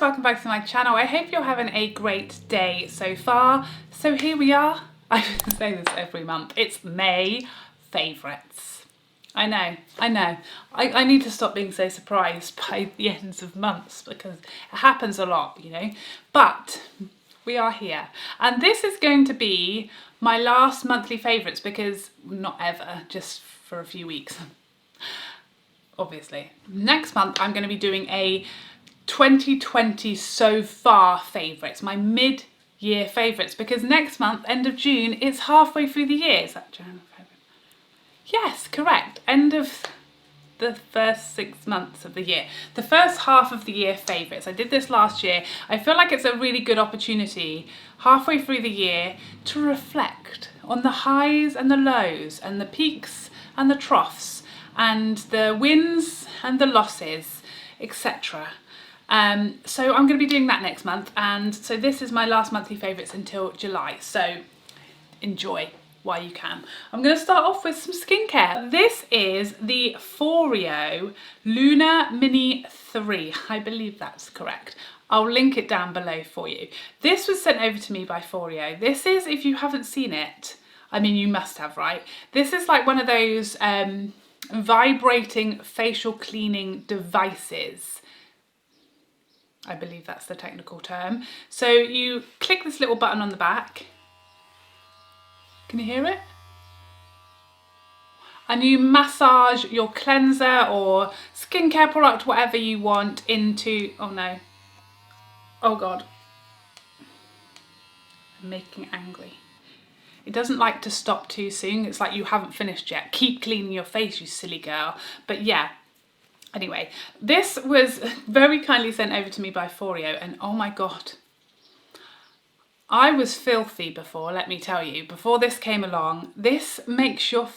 welcome back to my channel. I hope you're having a great day so far. So here we are. I say this every month. It's May favourites. I know. I need to stop being so surprised by the ends of months because it happens a lot, you know. But we are here. And this is going to be my last monthly favourites because, not ever, just for a few weeks. Obviously. Next month I'm going to be doing a 2020 so far favourites, my mid-year favourites, because next month, end of June, it's halfway through the year. Is that January? Yes, correct. End of the first 6 months of the year. The first half of the year favourites. I did this last year. I feel like it's a really good opportunity halfway through the year to reflect on the highs and the lows and the peaks and the troughs and the wins and the losses, etc. So I'm going to be doing that next month, and so this is my last monthly favourites until July, so enjoy while you can. I'm going to start off with some skincare. This is the Foreo Lunar Mini 3, I believe that's correct. I'll link it down below for you. This was sent over to me by Foreo. This is, if you haven't seen it, I mean you must have, right? This is like one of those vibrating facial cleaning devices. I believe that's the technical term. So you click this little button on the back. Can you hear it? And you massage your cleanser or skincare product, whatever you want, into, oh no, oh God, I'm making it angry. It doesn't like to stop too soon. It's like you haven't finished yet. Keep cleaning your face, you silly girl. But yeah, anyway, this was very kindly sent over to me by Foreo, and oh my God, I was filthy before, let me tell you. Before this came along, this makes your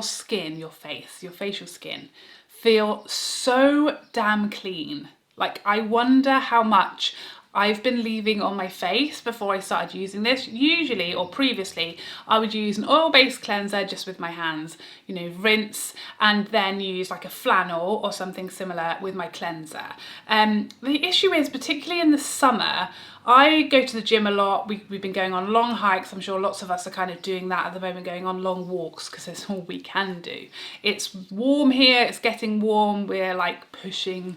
skin, your facial skin, feel so damn clean. Like, I wonder how much I've been leaving on my face before I started using this. Usually, or previously, I would use an oil-based cleanser just with my hands, you know, rinse, and then use like a flannel or something similar with my cleanser. The issue is, particularly in the summer, I go to the gym a lot. We've been going on long hikes. I'm sure lots of us are kind of doing that at the moment, going on long walks because it's all we can do. It's warm here, it's getting warm. We're like pushing,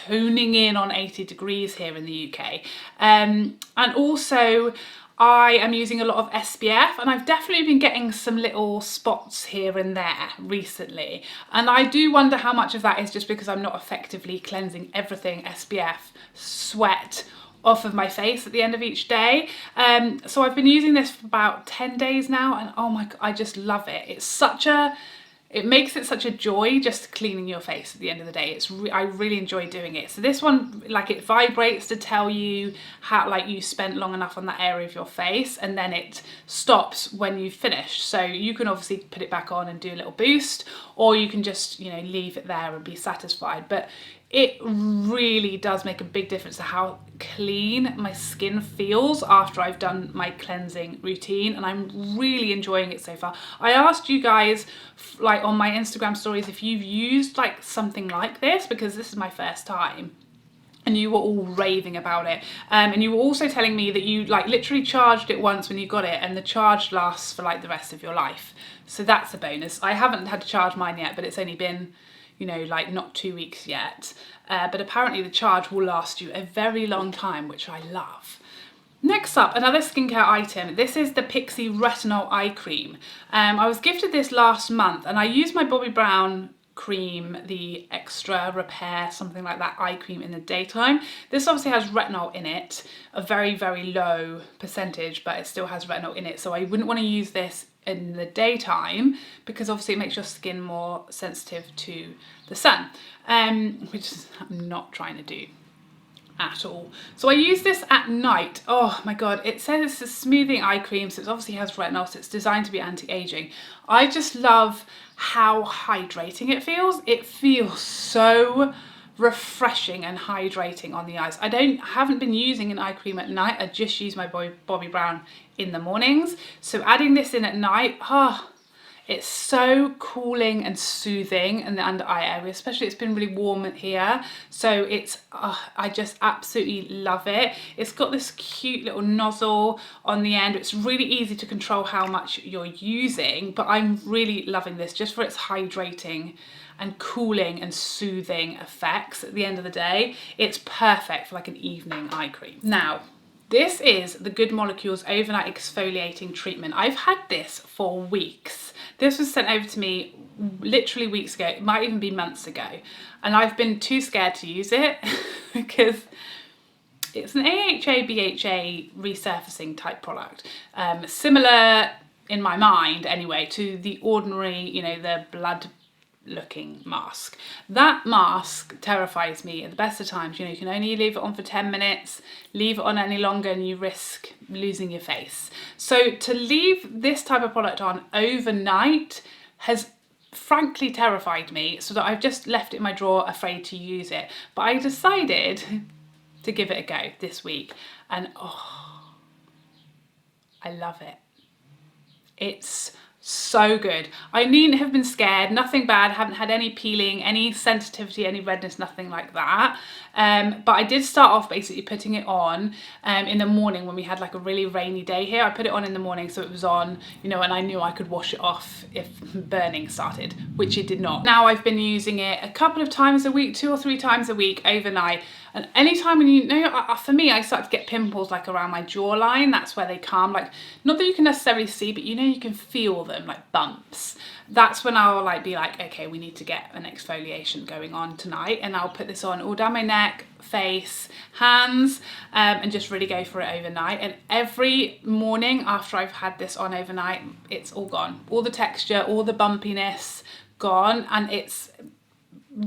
honing in on 80 degrees here in the UK. And also I am using a lot of SPF, and I've definitely been getting some little spots here and there recently. And I do wonder how much of that is just because I'm not effectively cleansing everything SPF, sweat, off of my face at the end of each day. So I've been using this for about 10 days now, and oh my God, I just love it. It makes it such a joy just cleaning your face at the end of the day. I really enjoy doing it. So this one, like, it vibrates to tell you how, like, you spent long enough on that area of your face, and then it stops when you've finished. So you can obviously put it back on and do a little boost, or you can just, you know, leave it there and be satisfied. But it really does make a big difference to how clean my skin feels after I've done my cleansing routine, and I'm really enjoying it so far. I asked you guys, like, on my Instagram stories if you've used like something like this, because this is my first time, and you were all raving about it. And you were also telling me that you like literally charged it once when you got it, and the charge lasts for like the rest of your life. So that's a bonus. I haven't had to charge mine yet, but it's only been, you know, like not 2 weeks yet. But apparently the charge will last you a very long time, which I love. Next up, another skincare item. This is the Pixi Retinol Eye Cream. I was gifted this last month, and I used my Bobbi Brown cream, the Extra Repair, something like that, eye cream in the daytime. This obviously has retinol in it, a very, very low percentage, but it still has retinol in it. So I wouldn't want to use this in the daytime because obviously it makes your skin more sensitive to the sun, which I'm not trying to do at all. So I use this at night. Oh my God, it says it's a smoothing eye cream, so it obviously has retinol, so it's designed to be anti-aging. I just love how hydrating it feels. It feels so refreshing and hydrating on the eyes. I haven't been using an eye cream at night. I just use my Bobbi Brown in the mornings. So adding this in at night, It's so cooling and soothing in the under eye area, especially it's been really warm here. So it's, I just absolutely love it. It's got this cute little nozzle on the end. It's really easy to control how much you're using, but I'm really loving this just for its hydrating and cooling and soothing effects at the end of the day. It's perfect for like an evening eye cream. Now, this is the Good Molecules Overnight Exfoliating Treatment. I've had this for weeks. This was sent over to me literally weeks ago. It might even be months ago. And I've been too scared to use it because it's an AHA, BHA resurfacing type product. Similar in my mind anyway to the ordinary, you know, the blood looking mask. That mask terrifies me at the best of times. You know, you can only leave it on for 10 minutes, leave it on any longer and you risk losing your face. So to leave this type of product on overnight has frankly terrified me, so that I've just left it in my drawer afraid to use it. But I decided to give it a go this week and oh, I love it. It's so good. I needn't have been scared, nothing bad, haven't had any peeling, any sensitivity, any redness, nothing like that. But I did start off basically putting it on in the morning when we had like a really rainy day here. I put it on in the morning so it was on, you know, and I knew I could wash it off if burning started, which it did not. Now I've been using it a couple of times a week, 2 or 3 times a week overnight. And anytime when you know, for me, I start to get pimples like around my jawline. That's where they come. Like, not that you can necessarily see, but you know, you can feel them like bumps. That's when I'll like be like, okay, we need to get an exfoliation going on tonight. And I'll put this on all down my neck, face, hands, and just really go for it overnight. And every morning after I've had this on overnight, it's all gone. All the texture, all the bumpiness gone. And it's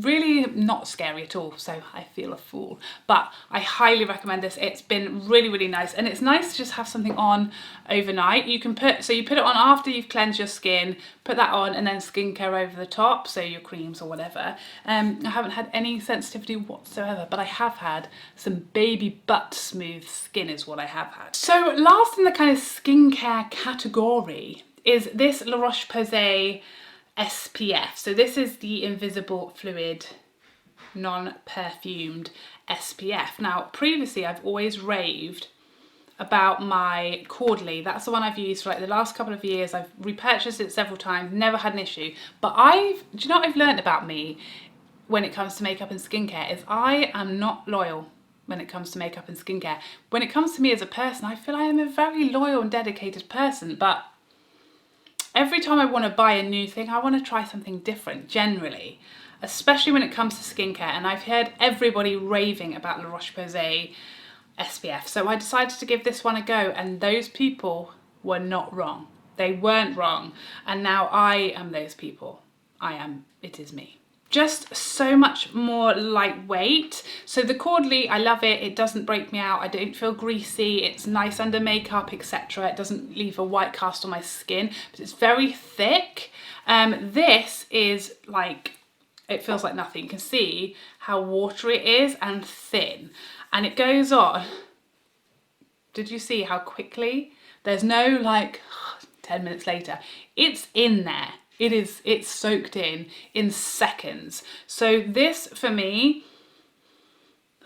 really not scary at all, so I feel a fool, but I highly recommend this. It's been really, really nice, and it's nice to just have something on overnight. You can put it on after you've cleansed your skin, put that on, and then skincare over the top, so your creams or whatever. I haven't had any sensitivity whatsoever, but I have had some baby butt smooth skin is what I have had. So last in the kind of skincare category is this La Roche Posay SPF. So this is the invisible fluid non-perfumed SPF. Now previously I've always raved about my Quarterly. That's the one I've used for like the last couple of years. I've repurchased it several times, never had an issue. But do you know what I've learned about me when it comes to makeup and skincare is I am not loyal when it comes to makeup and skincare. When it comes to me as a person, I feel I am a very loyal and dedicated person, but every time I want to buy a new thing, I want to try something different generally, especially when it comes to skincare. And I've heard everybody raving about La Roche Posay SPF. So I decided to give this one a go, and those people were not wrong. They weren't wrong. And now I am those people. It is me. Just so much more lightweight. So the Quarterly, I love it. It doesn't break me out. I don't feel greasy. It's nice under makeup, etc. It doesn't leave a white cast on my skin, but it's very thick. This is like, it feels like nothing. You can see how watery it is and thin, and it goes on. Did you see how quickly? There's no like 10 minutes later. It's in there. It's soaked in seconds. So this for me,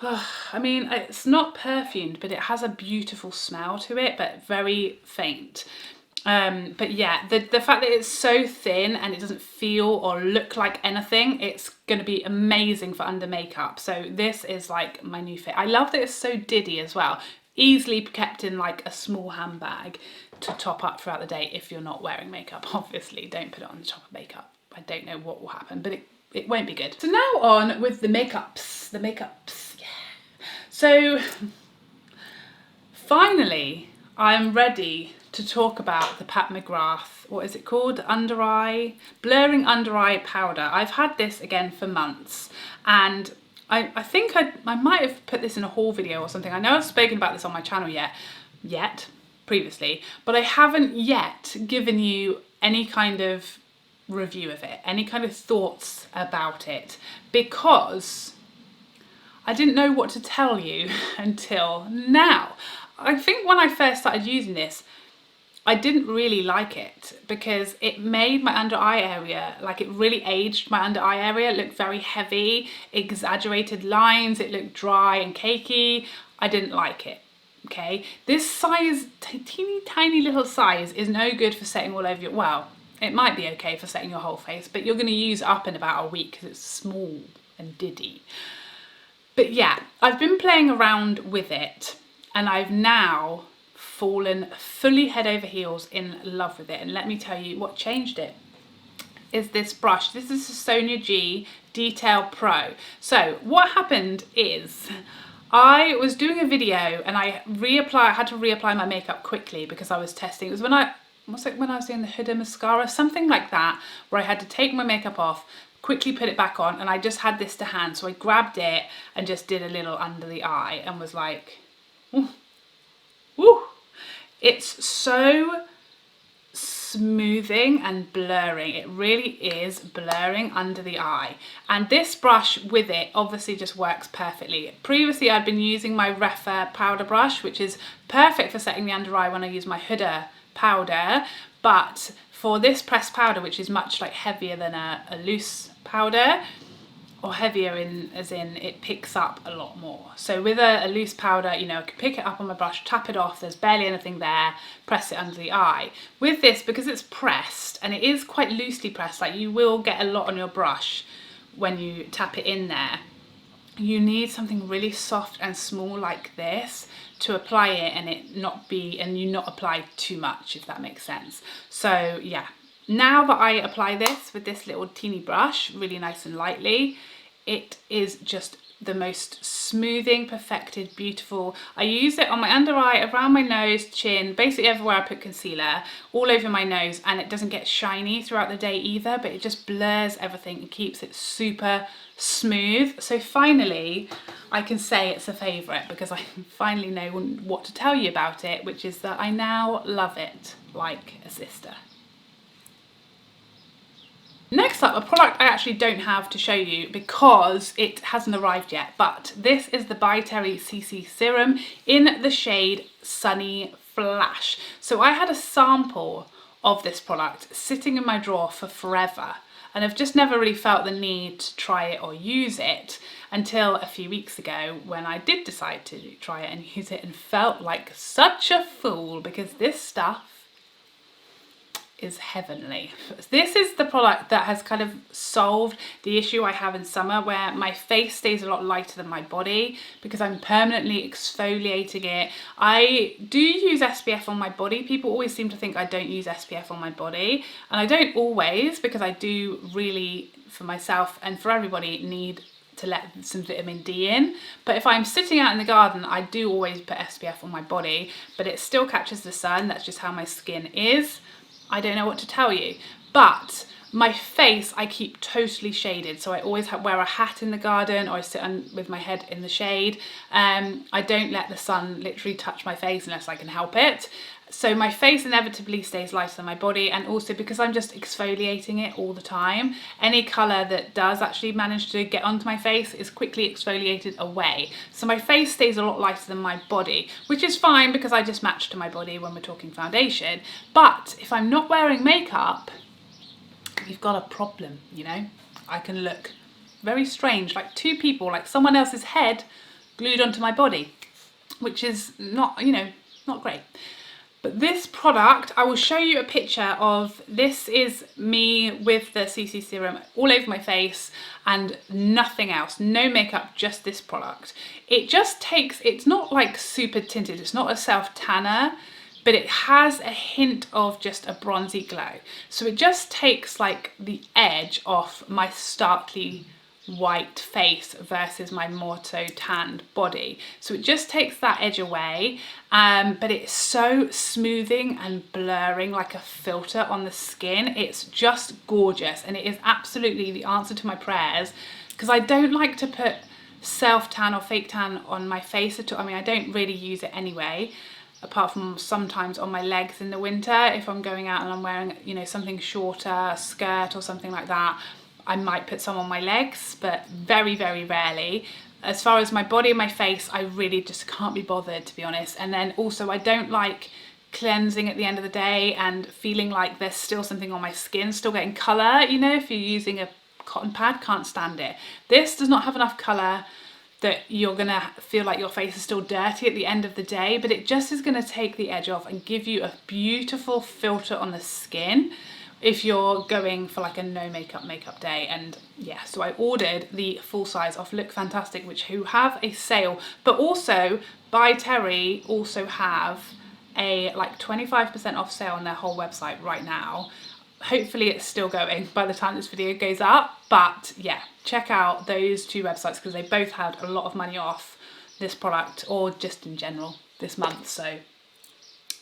I mean, it's not perfumed, but it has a beautiful smell to it, but very faint. But yeah, the fact that it's so thin and it doesn't feel or look like anything, it's going to be amazing for under makeup. So this is like my new fit. I love that it's so diddy as well. Easily kept in like a small handbag to top up throughout the day if you're not wearing makeup. Obviously, don't put it on the top of makeup. I don't know what will happen, but it won't be good. So now on with the makeups. Yeah. So finally, I'm ready to talk about the Pat McGrath, what is it called? Undereye, blurring under eye powder. I've had this again for months, and I think I might have put this in a haul video or something. I know I've spoken about this on my channel previously, but I haven't yet given you any kind of review of it, any kind of thoughts about it, because I didn't know what to tell you until now. I think when I first started using this, I didn't really like it because it made my under eye area, like it really aged my under eye area. It looked very heavy, exaggerated lines, it looked dry and cakey. I didn't like it. Okay, this size, teeny tiny little size, is no good for setting all over your, well, it might be okay for setting your whole face, but you're going to use up in about a week because it's small and diddy. But yeah, I've been playing around with it and I've now fallen fully head over heels in love with it. And let me tell you what changed it is this brush. This is the Sonia G Detail Pro. So what happened is I was doing a video and I had to reapply my makeup quickly because I was testing. It was when I was doing the Huda mascara, something like that, where I had to take my makeup off, quickly put it back on, and I just had this to hand. So I grabbed it and just did a little under the eye and was like, ooh, woo. It's so smoothing and blurring. It really is blurring under the eye. And this brush with it obviously just works perfectly. Previously I'd been using my Refa powder brush, which is perfect for setting the under eye when I use my Huda powder. But for this pressed powder, which is much like heavier than a loose powder, or heavier as in it picks up a lot more. So with a loose powder, you know, I can pick it up on my brush, tap it off, there's barely anything there, press it under the eye. With this, because it's pressed, and it is quite loosely pressed, like you will get a lot on your brush when you tap it in there, you need something really soft and small like this to apply it and you not apply too much, if that makes sense. So yeah, now that I apply this with this little teeny brush, really nice and lightly, it is just the most smoothing, perfected, beautiful. I use it on my under eye, around my nose, chin, basically everywhere I put concealer, all over my nose, and it doesn't get shiny throughout the day either, but it just blurs everything and keeps it super smooth. So finally, I can say it's a favourite because I finally know what to tell you about it, which is that I now love it like a sister. Next up, a product I actually don't have to show you because it hasn't arrived yet, but this is the By Terry CC Serum in the shade Sunny Flash. So I had a sample of this product sitting in my drawer for forever, and I've just never really felt the need to try it or use it until a few weeks ago when I did decide to try it and use it and felt like such a fool because this stuff is heavenly. This is the product that has kind of solved the issue I have in summer where my face stays a lot lighter than my body because I'm permanently exfoliating it. I do use SPF on my body. People always seem to think I don't use SPF on my body, and I don't always, because I do really, for myself and for everybody, need to let some vitamin D in. But if I'm sitting out in the garden, I do always put SPF on my body, but it still catches the sun. That's just how my skin is. I don't know what to tell you, but my face I keep totally shaded, so I always wear a hat in the garden or I sit with my head in the shade. I don't let the sun literally touch my face unless I can help it. So my face inevitably stays lighter than my body, and also because I'm just exfoliating it all the time, any colour that does actually manage to get onto my face is quickly exfoliated away. So my face stays a lot lighter than my body, which is fine because I just match to my body when we're talking foundation. But if I'm not wearing makeup, we've got a problem, you know? I can look very strange, like two people, like someone else's head glued onto my body, which is not, you know, not great. But this product, I will show you a picture of. This is me with the CC Serum all over my face and nothing else, no makeup, just this product. It just takes, it's not like super tinted, it's not a self tanner, but it has a hint of just a bronzy glow. So it just takes like the edge off my starkly white face versus my more so tanned body. So it just takes that edge away, but it's so smoothing and blurring like a filter on the skin. It's just gorgeous, and it is absolutely the answer to my prayers because I don't like to put self tan or fake tan on my face at all. I mean, I don't really use it anyway, apart from sometimes on my legs in the winter if I'm going out and I'm wearing, you know, something shorter, a skirt or something like that. I might put some on my legs, but very, very rarely. As far as my body and my face, I really just can't be bothered, to be honest. And then also I don't like cleansing at the end of the day and feeling like there's still something on my skin, still getting colour. You know, if you're using a cotton pad, can't stand it. This does not have enough colour that you're gonna feel like your face is still dirty at the end of the day, but it just is gonna take the edge off and give you a beautiful filter on the skin if you're going for like a no makeup day. And yeah, so I ordered the full size off Look Fantastic, which who have a sale, but also By Terry also have a like 25% off sale on their whole website right now. Hopefully it's still going by the time this video goes up, but yeah, check out those two websites because they both had a lot of money off this product, or just in general this month, so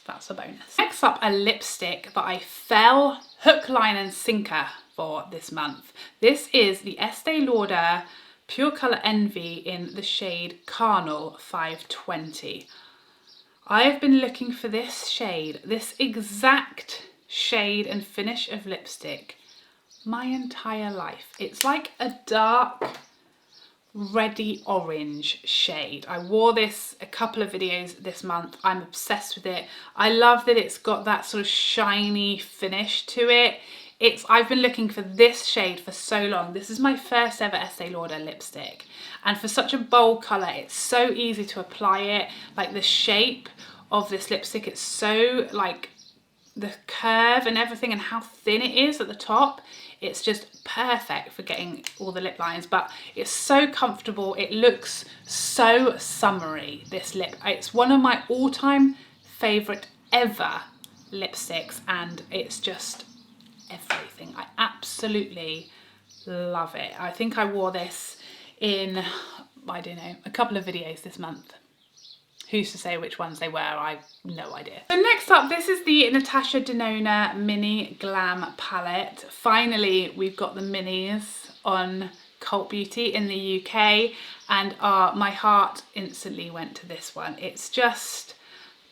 that's a bonus. Next up, a lipstick that I fell hook, line and sinker for this month. This is the Estee Lauder Pure Colour Envy in the shade Carnal 520. I have been looking for this shade, this exact shade and finish of lipstick, my entire life. It's like a dark reddy orange shade. I wore this a couple of videos this month. I'm obsessed with it. I love that it's got that sort of shiny finish to it. I've been looking for this shade for so long. This is my first ever Estee Lauder lipstick, and for such a bold colour, it's so easy to apply it. Like the shape of this lipstick, it's so like the curve and everything and how thin it is at the top. It's just perfect for getting all the lip lines, but it's so comfortable. It looks so summery, this lip. It's one of my all-time favourite ever lipsticks, and it's just everything. I absolutely love it. I think I wore this in, I don't know, a couple of videos this month. Who's to say which ones they were? I've no idea. So next up, this is the Natasha Denona Mini Glam palette. Finally, we've got the minis on Cult Beauty in the UK, and my heart instantly went to this one. It's just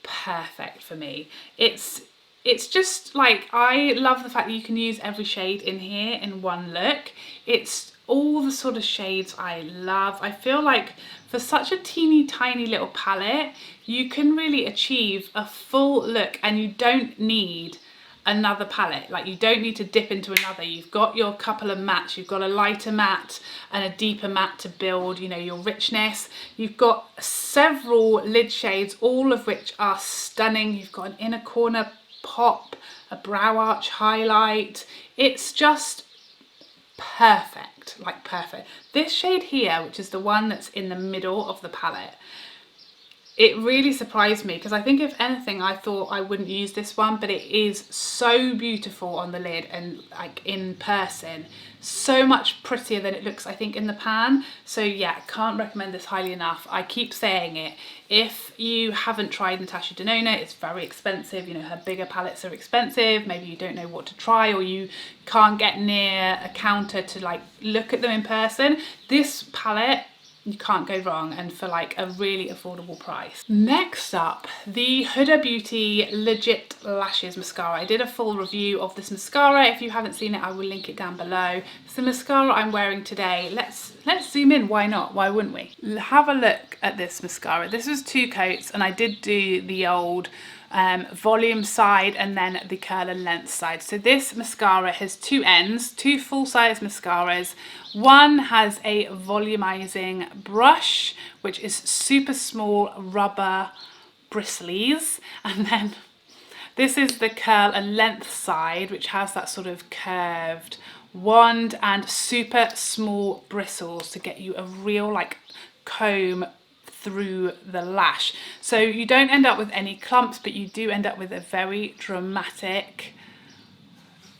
perfect for me. It's just like, I love the fact that you can use every shade in here in one look. It's all the sort of shades I love. I feel like for such a teeny tiny little palette, you can really achieve a full look, and you don't need another palette. Like, you don't need to dip into another. You've got your couple of mattes. You've got a lighter matte and a deeper matte to build, you know, your richness. You've got several lid shades, all of which are stunning. You've got an inner corner pop, a brow arch highlight. It's just perfect, like perfect. This shade here, which is the one that's in the middle of the palette, it really surprised me, because I think if anything I thought I wouldn't use this one, but it is so beautiful on the lid and like in person, so much prettier than it looks I think in the pan. So yeah, can't recommend this highly enough. I keep saying it, if you haven't tried Natasha Denona, it's very expensive, you know, her bigger palettes are expensive, maybe you don't know what to try, or you can't get near a counter to like look at them in person. This palette, you can't go wrong, and for like a really affordable price. Next up, the Huda Beauty Legit Lashes Mascara. I did a full review of this mascara. If you haven't seen it, I will link it down below. It's the mascara I'm wearing today. Let's zoom in, why not? Why wouldn't we? Have a look at this mascara. This was 2 coats, and I did do the old volume side and then the curl and length side. So this mascara has 2 ends, 2 full-size mascaras. One has a volumizing brush, which is super small rubber bristlies, and then this is the curl and length side, which has that sort of curved wand and super small bristles to get you a real like comb through the lash. So you don't end up with any clumps, but you do end up with a very dramatic,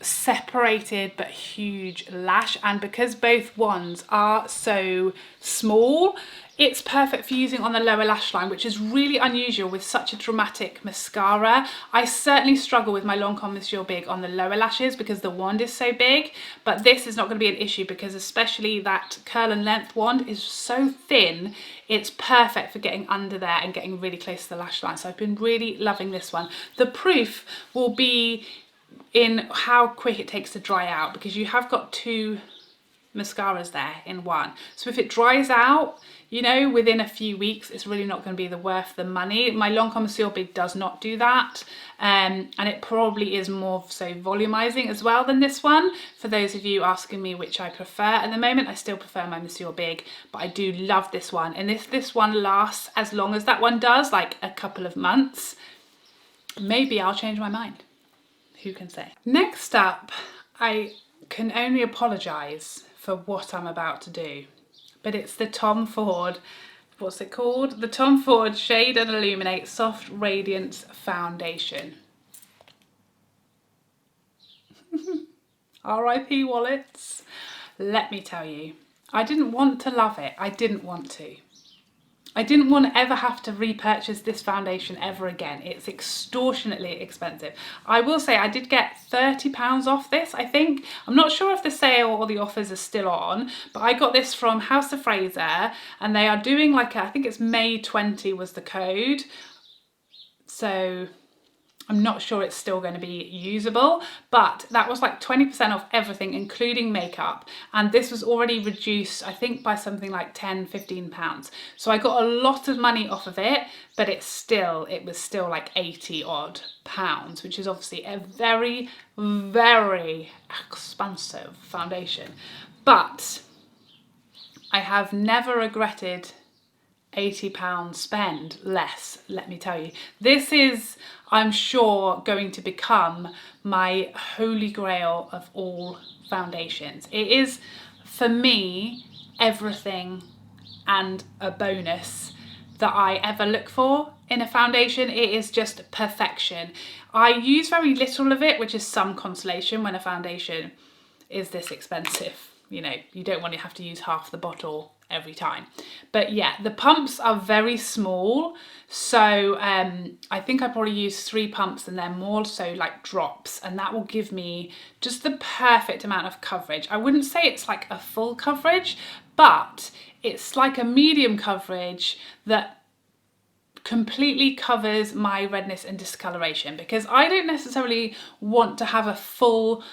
separated but huge lash. And because both wands are so small, it's perfect for using on the lower lash line, which is really unusual with such a dramatic mascara. I certainly struggle with my Lancome Monsieur Big on the lower lashes because the wand is so big, but this is not going to be an issue because especially that curl and length wand is so thin, it's perfect for getting under there and getting really close to the lash line. So I've been really loving this one. The proof will be in how quick it takes to dry out, because you have got 2 mascaras there in one. So if it dries out, you know, within a few weeks, it's really not going to be worth the money. My Lancome Monsieur Big does not do that. And it probably is more so volumizing as well than this one. For those of you asking me which I prefer, at the moment I still prefer my Monsieur Big, but I do love this one. And if this one lasts as long as that one does, like a couple of months, maybe I'll change my mind. Who can say? Next up, I can only apologise for what I'm about to do, but it's the Tom Ford, what's it called? The Tom Ford Shade and Illuminate Soft Radiance Foundation. R.I.P. wallets. Let me tell you, I didn't want to love it. I didn't want to. I didn't want to ever have to repurchase this foundation ever again. It's extortionately expensive. I will say I did get £30 off this, I think. I'm not sure if the sale or the offers are still on, but I got this from House of Fraser, and they are doing like I think it's May 20 was the code. So I'm not sure it's still going to be usable, but that was like 20% off everything, including makeup. And this was already reduced, I think, by something like £10–15. So I got a lot of money off of it, but it was still like 80 odd pounds, which is obviously a very, very expensive foundation. But I have never regretted £80 spend less, let me tell you. This is, I'm sure, going to become my holy grail of all foundations. It is, for me, everything and a bonus that I ever look for in a foundation. It is just perfection. I use very little of it, which is some consolation when a foundation is this expensive. You know, you don't want to have to use half the bottle every time. But yeah, the pumps are very small, so I think I probably use 3 pumps, and they're more so like drops, and that will give me just the perfect amount of coverage. I wouldn't say it's like a full coverage, but it's like a medium coverage that completely covers my redness and discoloration, because I don't necessarily want to have a full,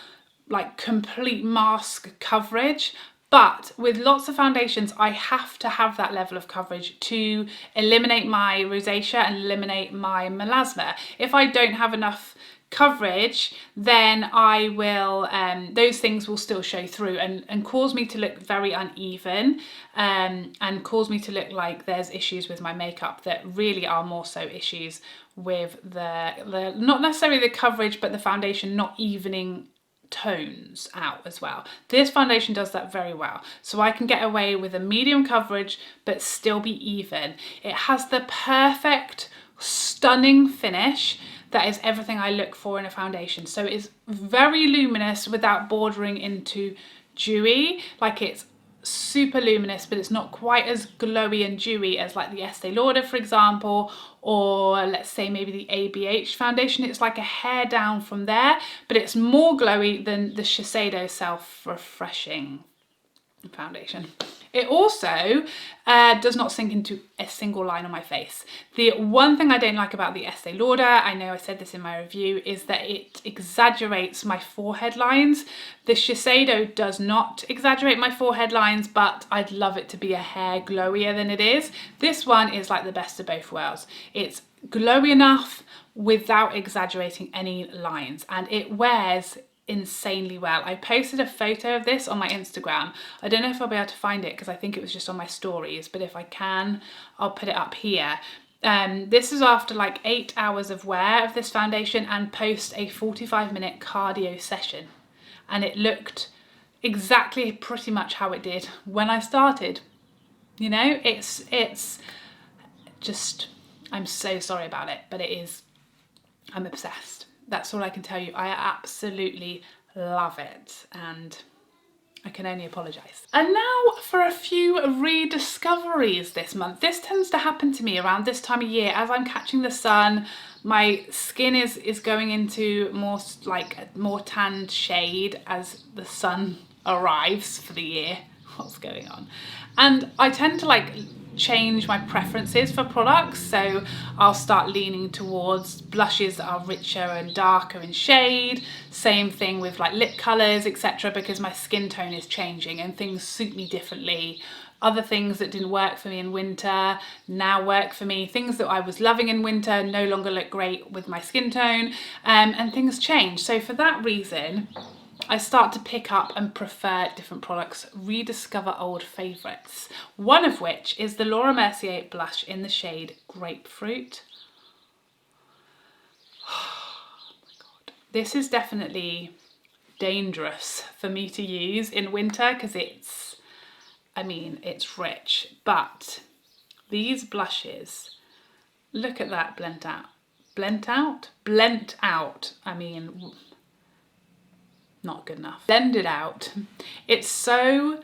like, complete mask coverage. But with lots of foundations, I have to have that level of coverage to eliminate my rosacea and eliminate my melasma. If I don't have enough coverage, then I will, those things will still show through and cause me to look very uneven, and cause me to look like there's issues with my makeup that really are more so issues with the not necessarily the coverage, but the foundation not evening tones out as well. This foundation does that very well, so I can get away with a medium coverage but still be even. It has the perfect, stunning finish that is everything I look for in a foundation. So it's very luminous without bordering into dewy. Like, it's super luminous, but it's not quite as glowy and dewy as like the Estee Lauder, for example, or let's say maybe the ABH foundation. It's like a hair down from there, but it's more glowy than the Shiseido Self Refreshing foundation. It also does not sink into a single line on my face. The one thing I don't like about the Estee Lauder, I know I said this in my review, is that it exaggerates my forehead lines. The Shiseido does not exaggerate my forehead lines, but I'd love it to be a hair glowier than it is. This one is like the best of both worlds. It's glowy enough without exaggerating any lines, and it wears insanely well. I posted a photo of this on my Instagram. I don't know if I'll be able to find it because I think it was just on my stories, but if I can, I'll put it up here. This is after like 8 hours of wear of this foundation and post a 45-minute cardio session, and it looked exactly pretty much how it did when I started. You know, it's just, I'm so sorry about it, but it is, I'm obsessed. That's all I can tell you. I absolutely love it, and I can only apologise. And now for a few rediscoveries this month. This tends to happen to me around this time of year as I'm catching the sun. My skin is going into more like a more tanned shade as the sun arrives for the year. What's going on? And I tend to like change my preferences for products, so I'll start leaning towards blushes that are richer and darker in shade. Same thing with like lip colours, etc., because my skin tone is changing and things suit me differently. Other things that didn't work for me in winter now work for me. Things that I was loving in winter no longer look great with my skin tone, and things change. So for that reason, I start to pick up and prefer different products, rediscover old favourites. One of which is the Laura Mercier blush in the shade Grapefruit. Oh my God. This is definitely dangerous for me to use in winter because it's, I mean, it's rich, but these blushes, look at that blend out. Blend out. I mean, not good enough. Blended out. It's so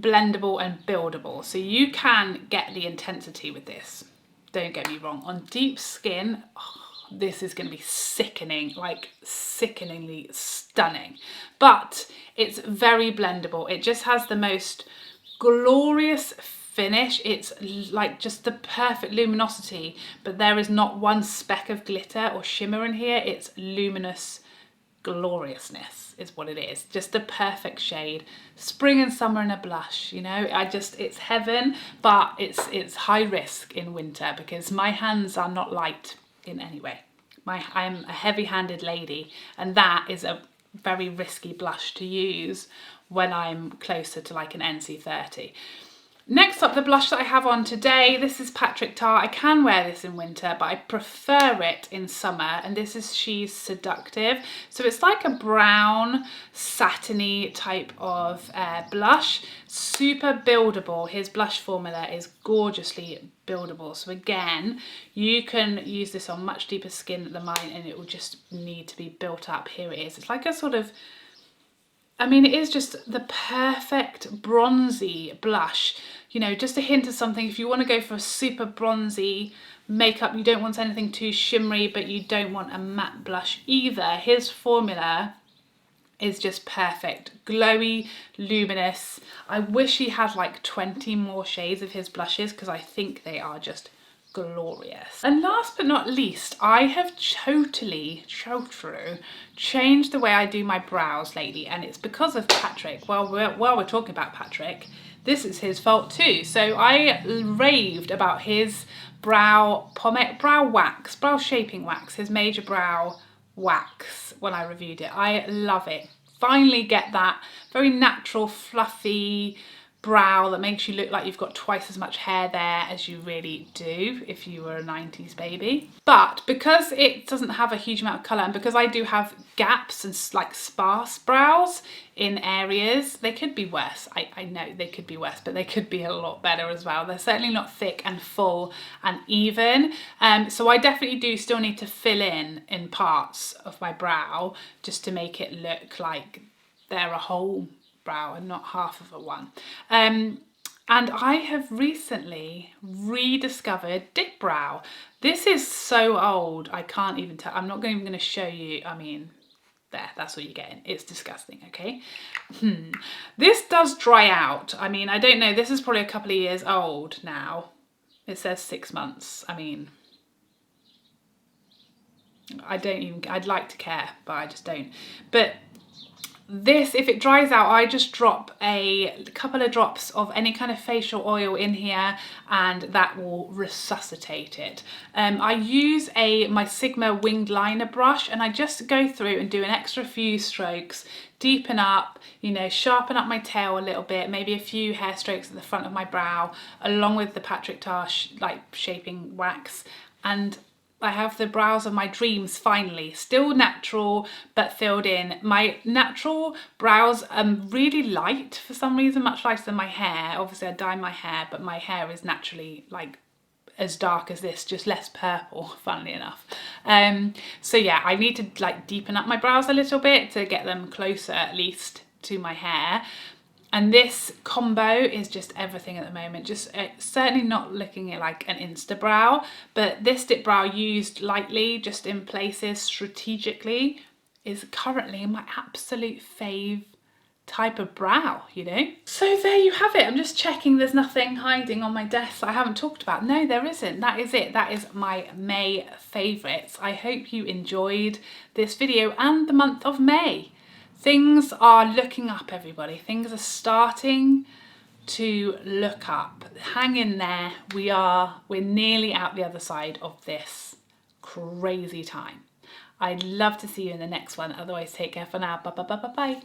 blendable and buildable, so you can get the intensity with this. Don't get me wrong. On deep skin, oh, this is going to be sickening, like sickeningly stunning. But it's very blendable. It just has the most glorious finish. It's like just the perfect luminosity, but there is not one speck of glitter or shimmer in here. It's luminous gloriousness is what it is. Just the perfect shade. Spring and summer in a blush, you know. It's heaven, but it's high risk in winter because my hands are not light in any way. I'm a heavy-handed lady, and that is a very risky blush to use when I'm closer to like an NC30. Next up, the blush that I have on today, this is Patrick Tar. I can wear this in winter, but I prefer it in summer, and this is She's Seductive. So it's like a brown, satiny type of blush, super buildable. His blush formula is gorgeously buildable. So again, you can use this on much deeper skin than mine, and it will just need to be built up. Here it is. It's like a sort of, I mean, it is just the perfect bronzy blush, you know, just a hint of something. If you want to go for a super bronzy makeup, you don't want anything too shimmery, but you don't want a matte blush either. His formula is just perfect, glowy, luminous. I wish he had like 20 more shades of his blushes because I think they are just glorious. And last but not least, I have totally changed the way I do my brows lately, and it's because of Patrick. While we're talking about Patrick, this is his fault too. So I raved about his brow wax, brow shaping wax, his major brow wax when I reviewed it. I love it. Finally get that very natural, fluffy brow that makes you look like you've got twice as much hair there as you really do if you were a 90s baby. But because it doesn't have a huge amount of colour, and because I do have gaps and like sparse brows in areas, they could be worse. I know they could be worse, but they could be a lot better as well. They're certainly not thick and full and even. So I definitely do still need to fill in parts of my brow just to make it look like they're a whole brow and not half of a one. And I have recently rediscovered Dip Brow. This is so old, I can't even tell. I'm not even going to show you. I mean, there, that's what you're getting. It's disgusting, okay? This does dry out. I mean, I don't know. This is probably a couple of years old now. It says 6 months. I mean, I'd like to care, but I just don't. But this, if it dries out, I just drop a couple of drops of any kind of facial oil in here and that will resuscitate it. I use my Sigma winged liner brush, and I just go through and do an extra few strokes, deepen up, you know, sharpen up my tail a little bit, maybe a few hair strokes at the front of my brow, along with the Patrick Tar like shaping wax, and I have the brows of my dreams finally. Still natural, but filled in. My natural brows are really light for some reason, much lighter than my hair. Obviously I dye my hair, but my hair is naturally like as dark as this, just less purple, funnily enough. So yeah, I need to like deepen up my brows a little bit to get them closer at least to my hair. And this combo is just everything at the moment. Just certainly not looking at like an Insta brow, but this Dip Brow used lightly, just in places strategically, is currently my absolute fave type of brow, you know. So there you have it. I'm just checking there's nothing hiding on my desk I haven't talked about. No, there isn't. That is it. That is my May favourites. I hope you enjoyed this video and the month of May. Things are looking up, everybody. Things are starting to look up. Hang in there. We're nearly out the other side of this crazy time. I'd love to see you in the next one. Otherwise, take care for now. Bye bye bye bye bye.